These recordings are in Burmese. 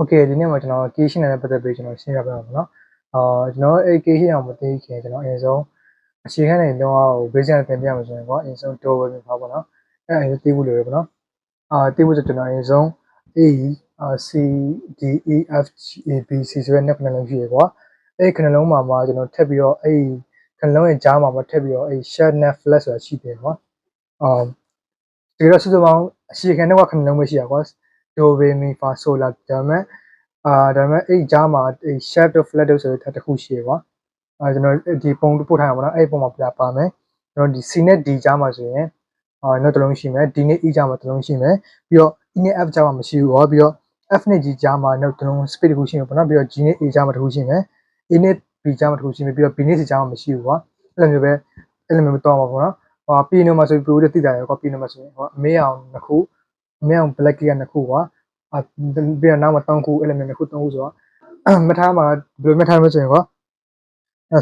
Okay ဒီနေ့မှာကျွန်တော် key ရှင်းတဲ့ပတ်သက်ပြီးကျွန်တော်ရှင်းပြပေးပါမယ်နော်ကျွန်တော်အဲ့ key ရှင်းအောင်မသိခင်ကျွန်တော်အရင်ဆုံးအခြေခံနေတော့ basic နဲ့သင်ပြမှာဆိုရင်ပေါ့အရင်ဆုံး door ပဲပါပေါ့နော်အဲ့အရင်သိဖို့လိုရပေါ့နော်သိဖို့ဆိုကျွန်တော်အရင်ဆုံး A C D E F G A B C ဆိုတဲ့နှစ်ခဏလုံးရှိရပေါ့အဲ့ခဏလုံးမှာကျွန်တော်ထပ်ပြီးတော့အဲ့ခဏလုံးရဲ့ကြားမှာထပ်ပြီးတော့အဲ့ share net flat ဆိုတာရှိတယ်ပေါ့ဒီတော့စုစုပေါင်းအခြေခံတော့ခဏလုံးပဲရှိရပေါ့do re mi fa sol la ဒါပေမဲ့အဲ့ကြားမှာအဲ့ shape တို့ flat တို့ဆိုတဲ့တစ်ခုရှိရပါကျွန်တော်ဒီပုံပို့ထားရပါတော့အဲ့ပုံမှာပြပါမယ်ကျွန်တော်ဒီ C နဲ့ D ကြားမှာဆိုရင်နောက်တစ်လုံးရှိမယ် D နဲ့ E ကြားမှာတစ်လုံးရှိမယ်ပြီးတော့ E နဲ့ F ကြားမှာမရှိဘူးပြီးတော့ F နဲ့ G ကြားမှာနောက်တစ်လုံး space တစ်ခုရှိမယ်ပေါ့နော်ပြီးတော့ G နဲ့ A ကြားမှာတစ်ခုရှိမယ် A နဲ့ B ကြားမှာတစ်ခုရှိမယ်ပြီးတော့ B နဲ့ C ကြားမှာမရှိဘူးပေါ့အဲ့လိုမျိုးတော့မှာပေါ့နော်P နံပါတ်ဆိုပြီးသိတာရယ်P နံပါတ်ဆိုရင်အမေအောင်နှစ်ခုအမေအောင် black ကနှစ်ခုပေါ့ပြီးတော့နောက်မှာ3ခုအဲ့လိုမျိုးနှစ်ခု3ခုဆိုတော့မှတ်ထားမှာဘယ်လိုမှတ်ထားမလဲဆိုရင်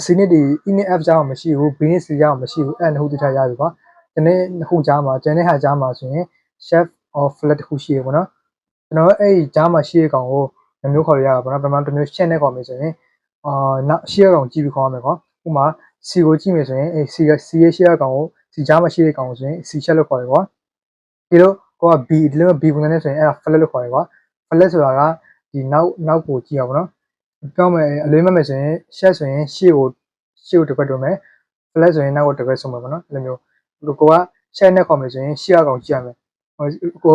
C နဲ့ D E နဲ့ F ကြားမှာမရှိဘူး B နဲ့ C ကြားမှာမရှိဘူးအဲ့နှစ်ခုသိထားရပြီပေါ့ဒီနေ့နှစ်ခုကြားမှာကျန်တဲ့ဟာကြားမှာဆိုရင် shape of flat တစ်ခုရှိရပေါ့နော်ကျွန်တော်အဲ့ကြားမှာရှိရကောင်ကိုမျိုးခေါ်ရရပါပေါ့နော်ပထမတစ်မျိုးရှင်းနေခေါ်မယ်ဆိုရင်နောက်ရှိရကောင်ကြည့်ပြီးခေါ်ရမယ်ပေါ့ဥပမာ C ကိုကြည့်မယ်ဆိုရင်C ရဲ့ရှိရကောင်ကို C ကြားမှာရှိရကောင်ကိုဆိုရင် C shape လို့ခေါ်ရပေါ့ပြီးတော့ကိုက B ဒီလို B ပုံစံနဲ့ဆိုရင်အဲ့ဒါ flat လို့ခေါ်ရပေါ့ flat ဆိုတာကဒီနောက်ကိုကြည့်ရပါတော့ပြောင်းမယ်အလေးမဲ့မယ်ဆိုရင် share ဆိုရင်ရှေ့ကိုတစ်ခွက်တွန်းမယ် flat ဆိုရင်နောက်ကိုတစ်ခွက်ဆုံးမယ်ပေါ့နော်အဲ့လိုမျိုးကိုက share နဲ့ခေါ်မယ်ဆိုရင်ရှေ့အကောင်ကြည့်ရမယ်ကို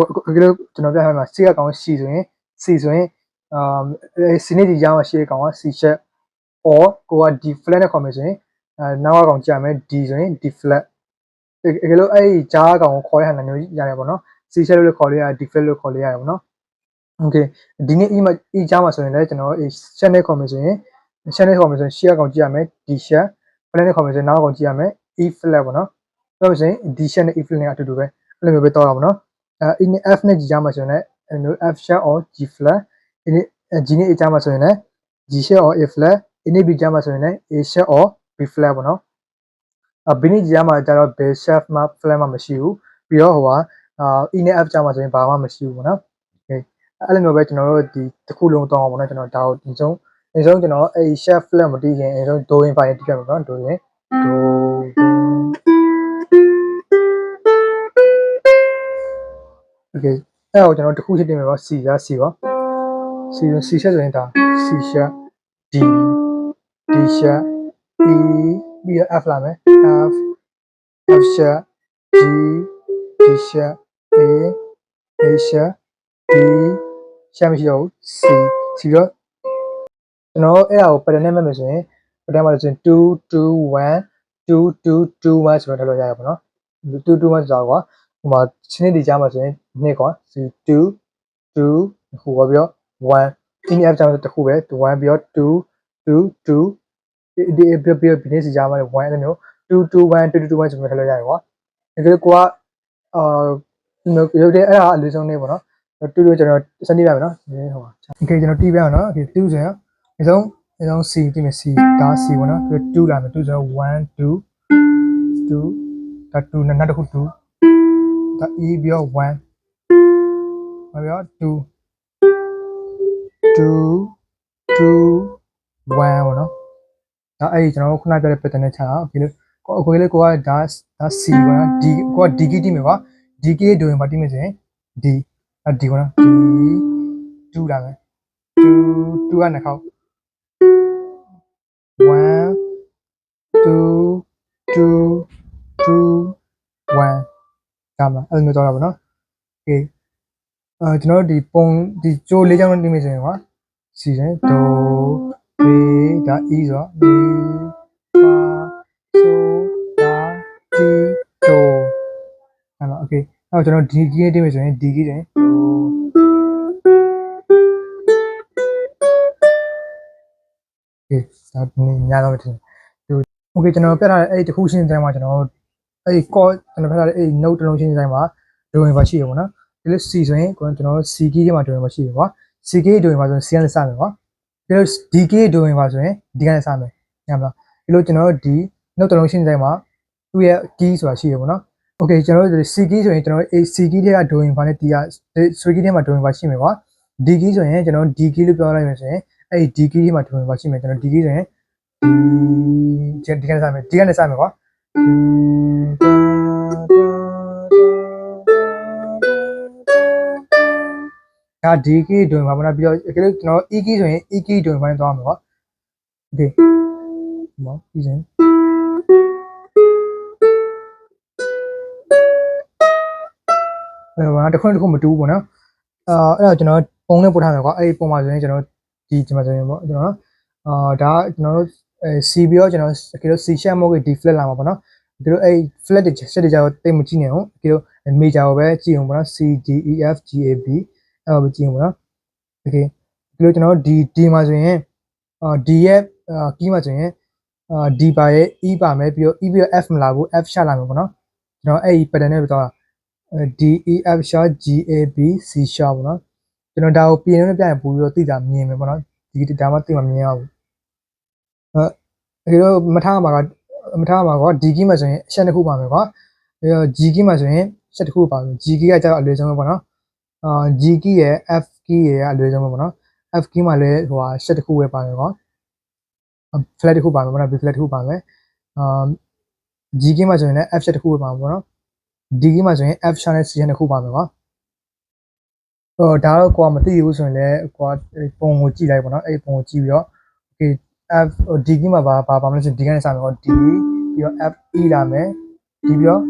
ကျွန်တော်ပြထားမှာ C အကောင် C ဆိုရင် C ဆိုရင်C နဲ့ D ကြားမှာရှေ့အကောင်က C share or ကိုက D flat နဲ့ခေါ်မယ်ဆိုရင်နောက်အကောင်ကြည့်ရမယ် D ဆိုရင် D flat အဲ့လိုအဲ့ကြားအကောင်ကိုခေါ်ရတဲ့မျိုးရတယ်ပေါ့နော် C share လို့ခေါ်လို့ရတယ် D flat လို့ခေါ်လို့ရတယ်ပေါ့နော်Okay ဒီနေ့ E ကြားမှာဆိုရင်လည်းကျွန်တော် share နဲ့ခေါ်မယ်ဆိုရင် share နဲ့ခေါ်မယ်ဆိုရင် share အကောင်ကြည့်ရမယ် D share flat နဲ့ခေါ်မယ်ဆိုရင်နောက်အကောင်ကြည့်ရမယ် E flat ပေါ့နော်ပြောလို့ဆိုရင် D share နဲ့ E flat နဲ့အတူတူပဲအဲ့လိုမျိုးပဲတော့တာပေါ့နော်E နဲ့ F နဲ့ G ကြားမှာဆိုရင်လည်းအဲ့လို F share or G flat G နဲ့ A ကြားမှာဆိုရင်လည်း G share or A flat A နဲ့ B ကြားမှာဆိုရင်လည်း A share or B flat ပေါ့နော်B နဲ့ G ကြားမှာကျတော့ B share မှာ flat မှာမရှိဘူးပြီးတော့E နဲ့ F ကြားမှာဆိုရင်ဘာမှမရှိဘူးပေါ့နော်အဲ့လိုမျိုးပဲကျွန်တော်တို့ဒီတစ်ခုလုံးတောင်းအောင်ပေါ့နော်ကျွန်တော်ဒါကိုဒီဆုံးကျွန်တော်အဲ့ chef flat မတီးခင်အဲဆုံး do in file တီးပြမယ်ပေါ့နော် do in okay အဲ့တော့ကျွန်တော်တစ်ခုချင်းတင်မယ်ပေါ့ C က C ပေါ့ C share ဆိုရင်ဒါ C share D share E ပြီးတော့ F လာမယ် F share D share A share D share မရှိတော့ဘူး C တော့ကျွန်တော်အဲ့ဒါကို pattern နဲ့မှတ်မယ်ဆိုရင် pattern မှာဆိုရင်2 2 1 2 2 2 1ဆိုတော့ထည့်လို့ရရပါတော့2 2 1ဆိုတာကဟိုမှာချင်းနေဒီကြားမှာဆိုရင်2ကွာ2 2ဟိုပြီးတော့1 EF ကြားမှာတစ်ခုပဲ1ပြီးတော့2 2 2ဒီပြီး business ကြားမှာ1အဲ့လိုမျိုး2 2 1 2 2 1ဆိုတော့ထည့်လို့ရတယ်ကွာဒါကြကိုကရုပ်တဲ့အဲ့ဒါအလေးဆုံးနေပေါ့နော်တူတူကျွန်တော်စနေပြမယ်နော်ဟိုပါ okay ကျွန်တော်တီးပြအောင်နော် okay 2ဆိုရင်အဆုံး C တီးမယ် C ဒါ C ပေါ့နော်ပြီးတော့2လာမယ်2ဆိုတော့1 2 2ဒါ2နောက်တစ်ခု2ဒါ E ပြီးတော့1ပြီးတော့2 2 2 1ပေါ့နော်ဒါအဲ့ဒီကျွန်တော်ခုနပြောတဲ့ pattern နဲ့ချအောင်ဒီလိုကိုလေးကိုကဒါ C ပေါ့နော် D ကိုက D key တီးမယ်ကွာ D key ဒိုရင်ပါတီးမယ်ဆိုရင် D ပေါ့နော် D 2လာမယ်2ကနှစ်ခေါက်1 2 2 2 1ဒါမှအဲ့လိုမျိုးတော့တာပေါ့နော် okay ကျွန်တော်တို့ဒီပုံဒီကြိုးလေးချောင်းနဲ့တီးမယ်ဆိုရင်ကွာ C ဆိုရင်ဒိုရေဒါ E ဆိုတော့မီဖာဆိုလာတီဒိုအဲ့တော့ okay အဲ့တော့ကျွန်တော်ဒီကီးနဲ့တီးမယ်ဆိုရင်ဒီကီးဆိုရင်ဒိုokay ဒါညာတော့တယ်okay ကျွန်တော်ပြထားတဲ့အဲ့ဒီတစ်ခုရှင်းတိုင်းမှာကျွန်တော်အဲ့ဒီ call ကျွန်တော်ပြထားတဲ့အဲ့ဒီ note တစ်လုံးရှင်းတိုင်းမှာဒိုဝင်ပါရှိရပါတော့ဒီလို C ဆိုရင်ကျွန်တော် C key ထဲမှာဒိုဝင်ပါရှိရပါ C key ဒိုဝင်ပါဆိုရင် C ကနေစမယ်ကွာဒီလို D key ဒိုဝင်ပါဆိုရင် D ကနေစမယ်ညမလားဒီလိုကျွန်တော်တို့ဒီ note တစ်လုံးရှင်းတိုင်းမှာသူ့ရဲ့ key ဆိုတာရှိရပါတော့okay ကျွန်တော်တို့ C key ဆိုရင်ကျွန်တော် A C key ထဲကဒိုဝင်ပါနဲ့ D က C key ထဲမှာဒိုဝင်ပါရှိမယ်ကွာ D key ဆိုရင်ကျွန်တော် D key လို့ပြောလိုက်မယ်ဆိုရင်အဲ့ဒီ D key ဒီမှာထုံးပါရှိမယ်ကျွန်တော် D key ဆိုရင်ဒီကနေစမယ်ဒီကနေစမယ်ကွာဒါ D key တွင်ပါမလားပြီးတော့ကျွန်တော် E key ဆိုရင် E key တွင်ပိုင်းသွားမှာကွာ okay မောပြီးစင်အဲ့တော့တစ်ခုမတူဘူးပေါ့နော်အဲ့တော့ကျွန်တော်ပုံနဲ့ပို့ထားမယ်ကွာအဲ့ဒီပုံမှာဆိုရင်ကျွန်တော်ဒီမှာဆိုရင်ပေါ့ကျွန်တော်ဒါကျွန်တော်တို့C ပြီးတော့ကျွန်တော်ဒီလို C sharp မဟုတ်ဒီ flat လာမှာပေါ့နော်ဒီလိုအဲ့ flat တွေ set တွေကြတော့တိတ်မကြည့်နေအောင်ဒီလို major ကိုပဲကြည့်အောင်ပေါ့နော် C D E F G A B အဲ့လိုပဲကြည့်အောင်ပေါ့နော် okay ဒီလိုကျွန်တော်D မှာဆိုရင်D ရဲ့ key မှာဆိုရင်D ပါရဲ့ E ပါမယ်ပြီးတော့ E ပြီးတော့ F မလာဘူး F ရှာလာမယ်ပေါ့နော်ကျွန်တော်အဲ့ဒီ pattern နဲ့တော့D E F sharp G A B C sharp ပေါ့နော်ကျွန်တော်ဒါကိုပြင်လို့ပြရင်ပို့ပြီးတော့သိတာမြင်မယ်ပေါ့နော်ဒီဒါမှသိမှမြင်ရဘူးဒီလိုမထားမှာကD key မှာဆိုရင်အချက်တစ်ခုပါမယ်ကွာပြီးတော့ G key မှာဆိုရင်အချက်တစ်ခုပါမယ် G key ကကျတော့အလွယ်ဆုံးပဲပေါ့နော်G key ရဲ့ F key ရဲ့အလွယ်ဆုံးပဲပေါ့နော် F key မှာလည်းဟိုဟာအချက်တစ်ခုပဲပါမယ်ကွာ flat တစ်ခုပါမယ်ပေါ့နော် B flat တစ်ခုပါမယ်G key မှာဆိုရင်လည်း F ချက်တစ်ခုပဲပါမယ်ပေါ့နော်D key မှာဆိုရင် F sharp နဲ့ C sharp တစ်ခုပါမယ်ကွာဒါတော့ကိုကမသိဘူးဆိုရင်လည်းကိုကပုံကိုကြည့်လိုက်ပေါ့နော်အဲ့ပုံကိုကြည့်ပြီးတော့ okay F D key မှာပါမလို့ဆိုရင် D ကနေစမယ်ပေါ့ D ပြီးတော့ F E လာမယ် D ပြီးတော့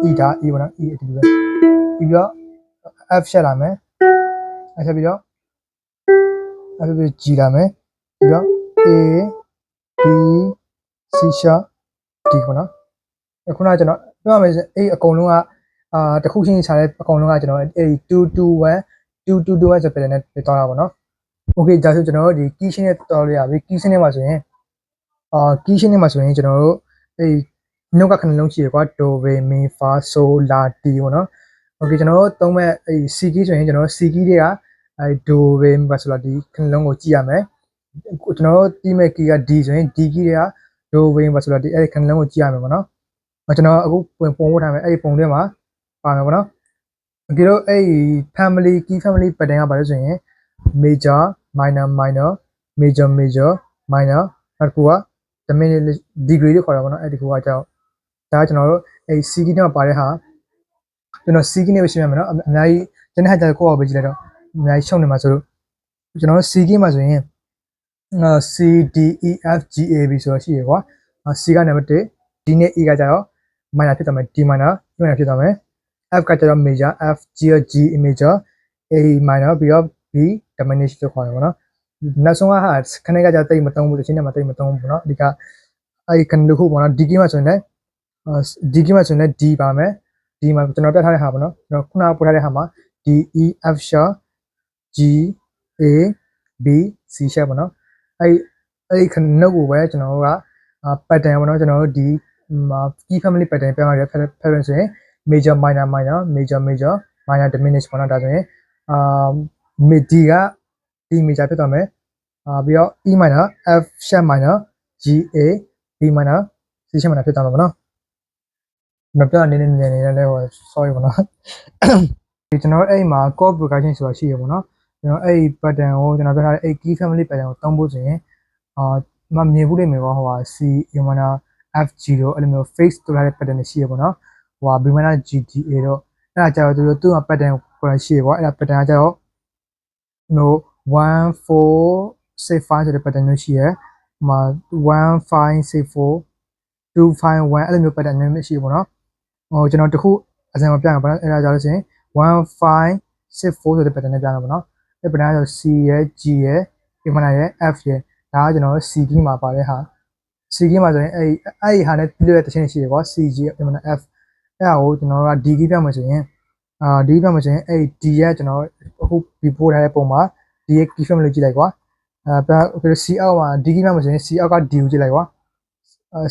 E ဒါ E ပေါ့နော် E အတူတူပဲပြီးတော့ F ရှက်လာမယ်အဲ့ဆက်ပြီးတော့ F ပြီး G လာမယ်ပြီးတော့ A B C sharp D ပေါ့နော်ခုနကကျွန်တော်ပြောရမယ်ဆိုအဲ့အကုန်လုံးကတခုချင်းခြားတဲ့အကုန်လုံးကကျွန်တော်အဲ့221ဆိုပြန်နေတော့တာပေါ့နော် okay ဒါဆိုကျွန်တော်တို့ဒီ key ရှင်းနဲ့တော်လို့ရပြီ key ရှင်းနဲ့မှာဆိုရင်key ရှင်းနဲ့မှာဆိုရင်ကျွန်တော်တို့အဲ့နှုတ်ကခဏလုံးရှိရကွာ do re mi fa sol la ti ပေါ့နော် okay ကျွန်တော်တို့သုံးမဲ့အဲ့ C key ဆိုရင်ကျွန်တော်တို့ C key တွေကအဲ့ do re mi fa sol la ti ခဏလုံးကိုကြည့်ရမယ်ကျွန်တော်တို့တီးမဲ့ key က D ဆိုရင် D key တွေက do re mi fa sol la ti အဲ့ခဏလုံးကိုကြည့်ရမယ်ပေါ့နော်ကျွန်တော်အခုပုံပို့ထားမယ်အဲ့ပုံထဲမှာပါမယ်ပေါ့နော်ဒီလိုအဲ့ family key family pattern ကပါလို့ဆိုရင် major minor major minor နောက်တစ်ခုက diminished degree လို့ခေါ်တာပေါ့နော်အဲ့ဒီခုကကြောက်ဒါကကျွန်တော်တို့အဲ့ C key နဲ့ပါတဲ့ဟာကျွန်တော် C key နဲ့ပဲရှင်းရမယ်နော်အများကြီးကျွန်တော်ဟာကိုယ့်အကိုပဲကြည့်လိုက်တော့အများကြီးရှုံနေမှာဆိုလို့ကျွန်တော် C key မှာဆိုရင် C D E F G A B ဆိုတော့ရှိရကွာ C ကနံပါတ်1 D နဲ့ E ကကြတော့ minor ဖြစ်သွားမယ် D minor ဖြစ်သွားမယ် F ကကြတော့ major F G G major A minor ပြီးတော့ B diminished လို့ခေါ်တယ်ပေါ့နော်နောက်ဆုံးကဟာခဏကကြတိတ်မတုံးဘူးတချင်းနဲ့မတိတ်မတုံးဘူးပေါ့နော်အဓိကအဲ့ခဏလို့ခုပေါ့နော် D key မှာဆိုရင်လည်းD key မှာဆိုရင်လည်း D ပါမယ် D မှာကျွန်တော်ပြထားတဲ့ဟာပေါ့နော်ကျွန်တော်ခုနကပို့ထားတဲ့ဟာမှာ D E F sharp G A B C sharp ပေါ့နော်အဲ့ခဏကိုပဲကျွန်တော်တို့က pattern ပေါ့နော်ကျွန်တော်တို့ဒီ key family pattern ပြောင်းရတဲ့ pattern ဆိုရင် major minor minor major major minor diminish ပေါ့နော်ဒါဆိုရင်D က D major ဖြစ်သွားမယ်ပြီးတော့ E minor F sharp minor G A B minor C sharp minor ဖြစ်သွားမှာပေါ့နော်မပြောအနေနဲ့ညနေနေလဲဟို sorry ပေါ့နော်ဒီကျွန်တော်အဲ့မှာ core progression ဆိုတာရှိရပေါ့နော်ကျွန်တော်အဲ့ pattern ကိုကျွန်တော်ပြောထားတဲ့အဲ့ key family pattern ကိုသုံးဖို့ဆိုရင်မမြင်ဘူးလိမ့်မယ်ပေါ့ဟိုဟာ C A minor F G တို့အဲ့လိုမျိုး face တူထားတဲ့ pattern တွေရှိရပေါ့နော်ဟိုဟာ B minor G D A တို့အဲ့ဒါကြတော့သူက pattern ကိုရှိရပေါ့အဲ့ဒါ pattern ကကြတော့1 4 6 5ဆိုတဲ့ pattern မျိုးရှိရဟိုမှာ1 5 6 4 2 5 1အဲ့လိုမျိုး pattern မျိုးရှိရပေါ့နော်ဟိုကျွန်တော်တခုအစင်မပြရပါဘူးအဲ့ဒါကြလို့ဆိုရင်1 5 6 4ဆိုတဲ့ pattern နဲ့ပြရမှာပေါ့နော်အဲ့ pattern ကဆို C ရဲ့ G ရဲ့ A minor ရဲ့ F ရဲ့ဒါကကျွန်တော် C key မှာပါတဲ့ဟာ C key မှာဆိုရင်အဲ့ဟာနဲ့ပြည့်တဲ့တခြင်းရှိရကွာ C G A minor F အဲ့ဒါကိုကျွန်တော်က D key ပြမယ်ဆိုရင်D ပြမယ်ဆိုရင်အဲ့ D ရဲ့ကျွန်တော်အခု before ထားတဲ့ပုံမှာ D ရဲ့ key family လို့ကြည့်လိုက်ကွာC အောက်မှာ D key ပြမယ်ဆိုရင် C အောက်က D ကိုကြည့်လိုက်ကွာ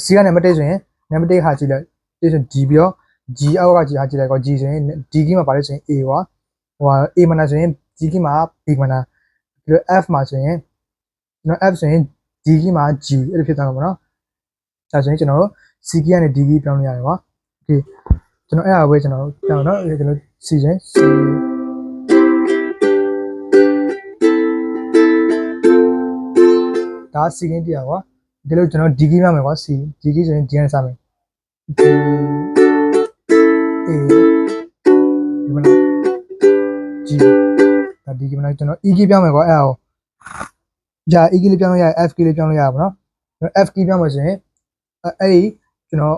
C ကနံပါတ်1ဆိုရင်နံပါတ်1ဟာကြည့်လိုက်ဒီဆို D ပြီးတော့ G အောက်က G ဟာကြည့်လိုက်ကွာ G ဆိုရင် D key မှာပါလို့ဆိုရင် A ကွာဟို A minor ဆိုရင် G key မှာ B minor ပြီးတော့ F မှာဆိုရင်ကျွန်တော် F ဆိုရင် D key မှာ G အဲ့လိုဖြစ်သွားမှာပေါ့နော်ဒါဆိုရင်ကျွန်တော်တို့ C key ကနေ D key ပြောင်းလို့ရတယ်ကွာ okay ကျွန်တော်အဲ့ဒါပဲကျွန်တော်ပြောင်းတော့ကျွန်တော် C ဆိုရင် C ဒါ C ကင်းတရားကွာဒီလိုကျွန်တော် D key မှမယ်ကွာ C D key ဆိုရင် D နဲ့စမယ် D A ဒီမှာ G ဒါ D key မှာကျွန်တော် E key ပြောင်းမယ်ကွာအဲ့ဒါကြာ E key လေးပြောင်းလို့ရ F key လေးပြောင်းလို့ရပါဘောနော် F key ပြောင်းမယ်ဆိုရင်အဲ့ဒီကျွန်တော်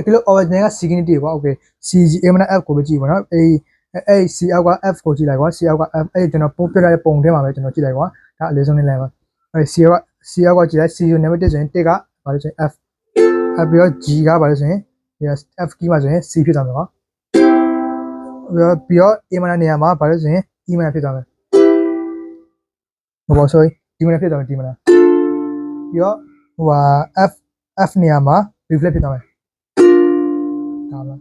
ဒီလို original က C key တည်းကွာ okay C G A မနာ F ကိုပဲကြည့်ပါနော်အဲ့ C အောက်က F ကိုကြည့်လိုက်ကွာ C အောက်က F အဲ့ကျွန်တော်ပို့ပြထားတဲ့ပုံထဲမှာပဲကျွန်တော်ကြည့်လိုက်ကွာဒါအလေးဆုံးလေးလိုက်ပါအဲ့ C အောက်ကကြည့်လိုက် C ကို name 1ဆိုရင်1ကဘာလို့ဆိုရင် F ပြီးတော့ G ကဘာလို့ဆိုရင် F key မှာဆိုရင် C ဖြစ်သွားမှာကွာပြီးတော့ A မနာနေရာမှာဘာလို့ဆိုရင် E မနာဖြစ်သွားမယ်မပေါ် sorry D မနာဖြစ်သွားမယ် D မနာပြီးတော့ဟိုဟာ F နေရာမှာ reflect ဖြစ်သွားမယ်ဒါပါ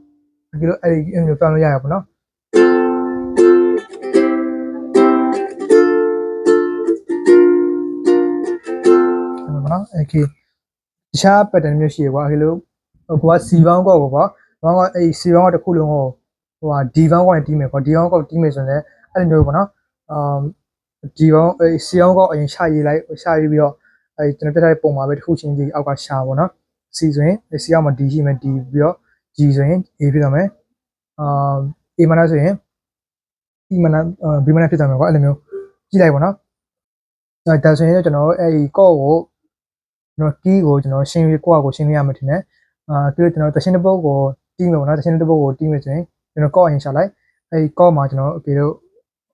ဒီလိုအဲ့ဒီမျိုးပြောင်းလို့ရရပါတော့နော်โอเคတခြား pattern မျိုးရှိရကွာအဲ့လိုဟိုက C ဘောင်းကောကွာဘောင်းကအဲ့ C ဘောင်းကတစ်ခုလုံးကိုဟိုဟာ D ဘောင်းကောနဲ့တီးမယ်ကွာ D ဘောင်းကောတီးမယ်ဆိုရင်အဲ့လိုမျိုးပေါ့နော်D ဘောင်းအဲ့ C ဘောင်းကောအရင်ရှာရေးလိုက်ရှာရေးပြီးတော့အဲ့ကျွန်တော်ပြထားတဲ့ပုံမှာပဲတစ်ခုချင်းဒီအောက်ကရှာပေါ့နော် C ဆိုရင် C အောက်မှာ D ရှိမယ် D ပြီးတော့ G ဆိုရင် A ဖြစ်သွားမယ်A မနာဆိုရင် E မနာ B မနာဖြစ်သွားမယ်ကွာအဲ့လိုမျိုးကြည့်လိုက်ပါနော်ဒါဆိုရင်ကျွန်တော်အဲ့ဒီကော့ကိုကျွန်တော် key ကိုကျွန်တော်ရှင်းပြီးကိုယ့်အကိုရှင်းလို့ရမှာထင်တယ်ပြီးတော့ကျွန်တော်တရှင်းတစ်ပုတ်ကိုတီးမယ်ပေါ့နော်တရှင်းတစ်ပုတ်ကိုတီးမယ်ဆိုရင်ကျွန်တော်ကော့အရင်ရှာလိုက်အဲ့ဒီကော့မှာကျွန်တော်ပြီးတော့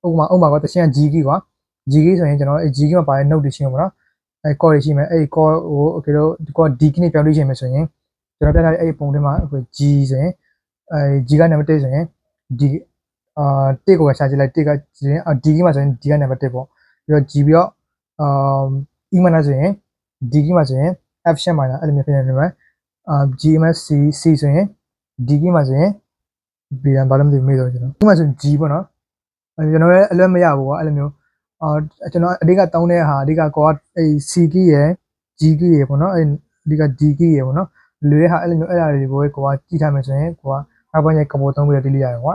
ဥပမာကတရှင်းက G key ကွာ G key ဆိုရင်ကျွန်တော်အဲ့ G key မှာပါတဲ့ note တွေရှင်းပေါ့နော်အဲ့ကော့တွေရှိမယ်အဲ့ကော့ကိုပြီးတော့ကော့ D key နဲ့ပြောင်းလို့ရှိမယ်ဆိုရင်ကျွန်တော်ပြထားတဲ့အဲ့ပုံထဲမှာ G ဆိုရင်အဲ့ G က number 1ဆိုရင် D 1ကိုရှာကြည့်လိုက်1ကဆိုရင် D key မှာဆိုရင် D က number 1ပေါ့ပြီးတော့ G ပြီးတော့E မနာဆိုရင် D key မှာဆိုရင် F ရှင်းပါလားအဲ့လိုမျိုးဖြစ်နေတယ်မှာG မှာ C ဆိုရင် D key မှာဆိုရင် B ဘာလို့မသိမေးတော့ကျွန်တော်ဒီမှာဆိုရင် G ပေါ့နော်ကျွန်တော်လည်းအလွတ်မရဘူးကွာအဲ့လိုမျိုးကျွန်တော်အဓိကတောင်းတဲ့ဟာအဓိကကောအဲ့ C key ရယ် G key ရယ်ပေါ့နော်အဲ့အဓိက D key ရယ်ပေါ့နော်လွယ်တဲ့ဟာအဲ့လိုမျိုးအဲ့ဒါတွေကိုကိုကကြည့်ထားမယ်ဆိုရင်ကိုကနောက်ပိုင်းကျကဘောသုံးပြီးတော့တီးလို့ရတယ်ကွာ